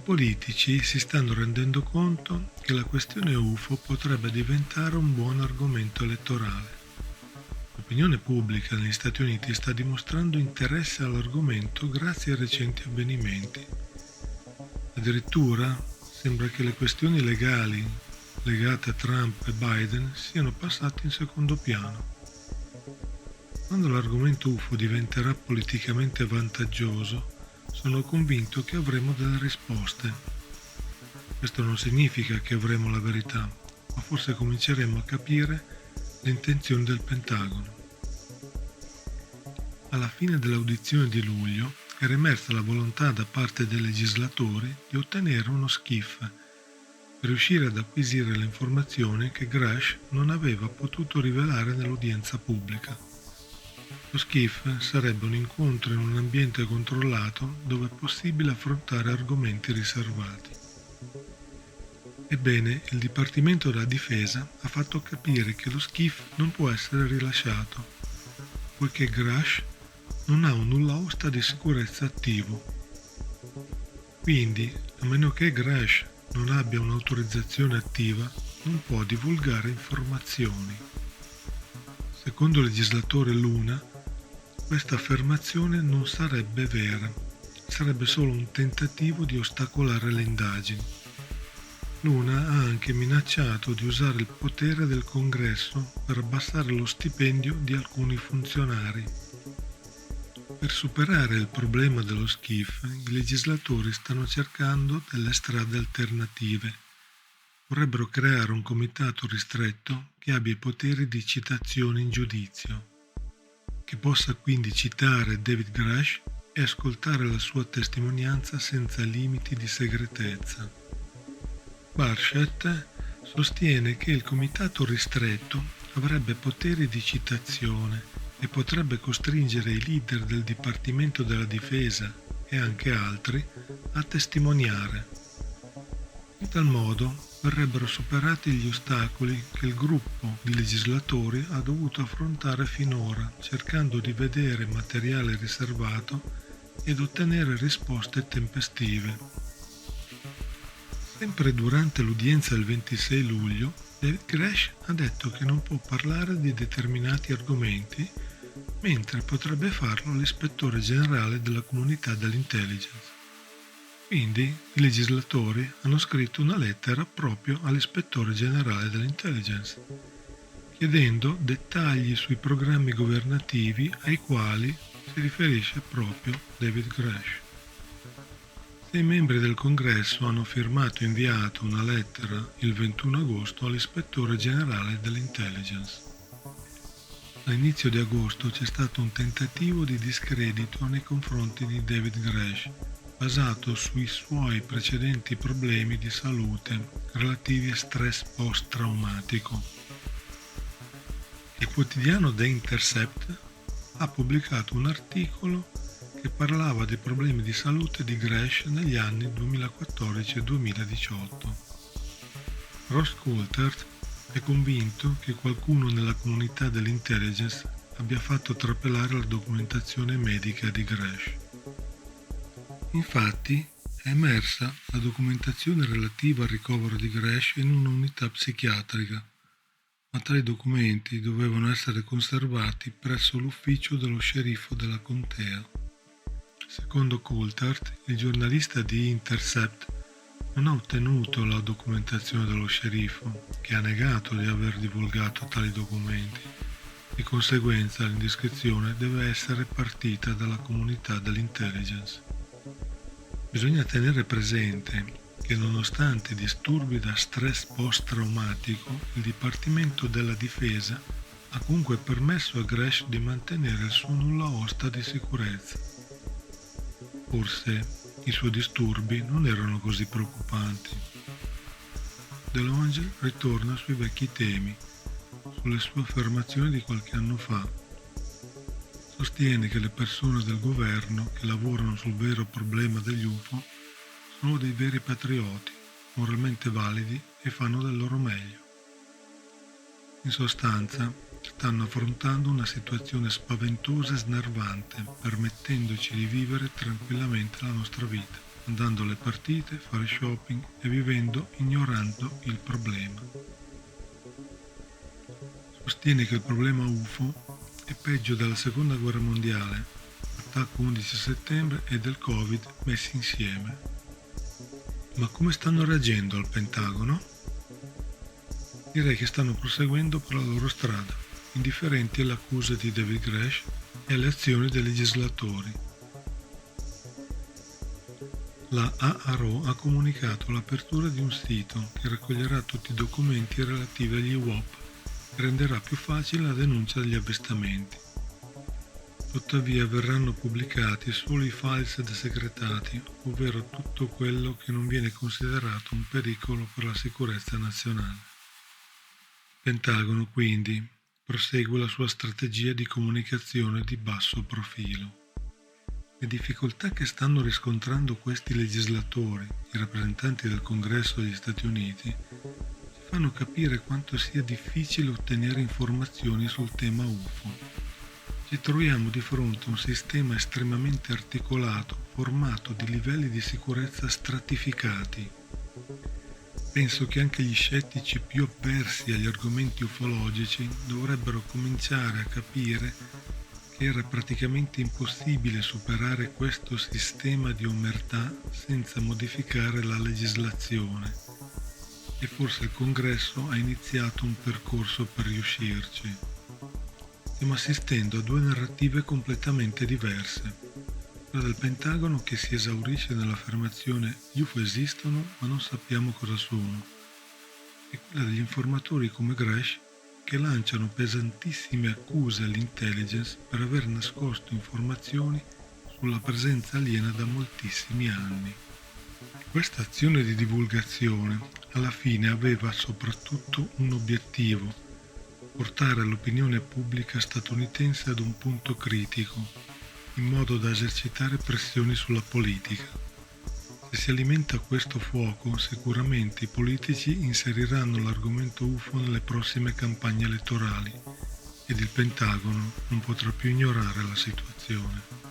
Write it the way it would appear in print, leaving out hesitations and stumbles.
politici si stanno rendendo conto che la questione UFO potrebbe diventare un buon argomento elettorale. L'opinione pubblica negli Stati Uniti sta dimostrando interesse all'argomento grazie ai recenti avvenimenti. Addirittura sembra che le questioni legali legate a Trump e Biden siano passate in secondo piano. Quando l'argomento UFO diventerà politicamente vantaggioso, sono convinto che avremo delle risposte. Questo non significa che avremo la verità, ma forse cominceremo a capire le intenzioni del Pentagono. Alla fine dell'audizione di luglio era emersa la volontà da parte dei legislatori di ottenere uno SCIF per riuscire ad acquisire le informazioni che Grush non aveva potuto rivelare nell'udienza pubblica. Lo SCIF sarebbe un incontro in un ambiente controllato dove è possibile affrontare argomenti riservati. Ebbene, il Dipartimento della Difesa ha fatto capire che lo SCIF non può essere rilasciato, poiché Grush non ha un nulla osta di sicurezza attivo. Quindi, a meno che Grush non abbia un'autorizzazione attiva, non può divulgare informazioni. Secondo il legislatore Luna, questa affermazione non sarebbe vera, sarebbe solo un tentativo di ostacolare le indagini. Luna ha anche minacciato di usare il potere del Congresso per abbassare lo stipendio di alcuni funzionari. Per superare il problema dello SCIF, i legislatori stanno cercando delle strade alternative. Vorrebbero creare un comitato ristretto che abbia i poteri di citazione in giudizio, che possa quindi citare David Grush e ascoltare la sua testimonianza senza limiti di segretezza. Barshett sostiene che il comitato ristretto avrebbe poteri di citazione e potrebbe costringere i leader del Dipartimento della Difesa e anche altri a testimoniare. In tal modo verrebbero superati gli ostacoli che il gruppo di legislatori ha dovuto affrontare finora, cercando di vedere materiale riservato ed ottenere risposte tempestive. Sempre durante l'udienza del 26 luglio, David Grush ha detto che non può parlare di determinati argomenti, mentre potrebbe farlo l'ispettore generale della comunità dell'intelligence. Quindi i legislatori hanno scritto una lettera proprio all'ispettore generale dell'intelligence, chiedendo dettagli sui programmi governativi ai quali si riferisce proprio David Grush. 6 membri del Congresso hanno firmato e inviato una lettera il 21 agosto all'ispettore generale dell'intelligence. All'inizio di agosto c'è stato un tentativo di discredito nei confronti di David Grush, basato sui suoi precedenti problemi di salute relativi a stress post-traumatico. Il quotidiano The Intercept ha pubblicato un articolo che parlava dei problemi di salute di Grush negli anni 2014 e 2018. Ross Coulthard è convinto che qualcuno nella comunità dell'intelligence abbia fatto trapelare la documentazione medica di Grush. Infatti, è emersa la documentazione relativa al ricovero di Grush in un'unità psichiatrica, ma tali documenti dovevano essere conservati presso l'ufficio dello sceriffo della contea. Secondo Coulthard, il giornalista di Intercept non ha ottenuto la documentazione dello sceriffo, che ha negato di aver divulgato tali documenti. Di conseguenza, l'indiscrezione deve essere partita dalla comunità dell'intelligence. Bisogna tenere presente che nonostante i disturbi da stress post-traumatico, il Dipartimento della Difesa ha comunque permesso a Grush di mantenere il suo nulla osta di sicurezza. Forse i suoi disturbi non erano così preoccupanti. DeLonge ritorna sui vecchi temi, sulle sue affermazioni di qualche anno fa. Sostiene che le persone del governo che lavorano sul vero problema degli UFO sono dei veri patrioti, moralmente validi e fanno del loro meglio. In sostanza, stanno affrontando una situazione spaventosa e snervante, permettendoci di vivere tranquillamente la nostra vita. andando alle partite, fare shopping e vivendo ignorando il problema. Sostiene che il problema UFO è peggio della seconda guerra mondiale, attacco 11 settembre e del Covid messi insieme. Ma come stanno reagendo al Pentagono? Direi che stanno proseguendo per la loro strada, indifferenti alle accuse di David Grush e alle azioni dei legislatori. La AARO ha comunicato l'apertura di un sito che raccoglierà tutti i documenti relativi agli UOP e renderà più facile la denuncia degli avvistamenti. Tuttavia verranno pubblicati solo i files desecretati, ovvero tutto quello che non viene considerato un pericolo per la sicurezza nazionale. Il Pentagono quindi prosegue la sua strategia di comunicazione di basso profilo. Le difficoltà che stanno riscontrando questi legislatori, i rappresentanti del Congresso degli Stati Uniti, ci fanno capire quanto sia difficile ottenere informazioni sul tema UFO. Ci troviamo di fronte a un sistema estremamente articolato, formato di livelli di sicurezza stratificati. Penso che anche gli scettici più avversi agli argomenti ufologici dovrebbero cominciare a capire che era praticamente impossibile superare questo sistema di omertà senza modificare la legislazione. E forse il Congresso ha iniziato un percorso per riuscirci. Stiamo assistendo a due narrative completamente diverse. Quella del Pentagono che si esaurisce nell'affermazione "gli UFO esistono ma non sappiamo cosa sono", e quella degli informatori come Grush che lanciano pesantissime accuse all'intelligence per aver nascosto informazioni sulla presenza aliena da moltissimi anni. Questa azione di divulgazione alla fine aveva soprattutto un obiettivo: portare l'opinione pubblica statunitense ad un punto critico, in modo da esercitare pressioni sulla politica. Se si alimenta questo fuoco, sicuramente i politici inseriranno l'argomento UFO nelle prossime campagne elettorali ed il Pentagono non potrà più ignorare la situazione.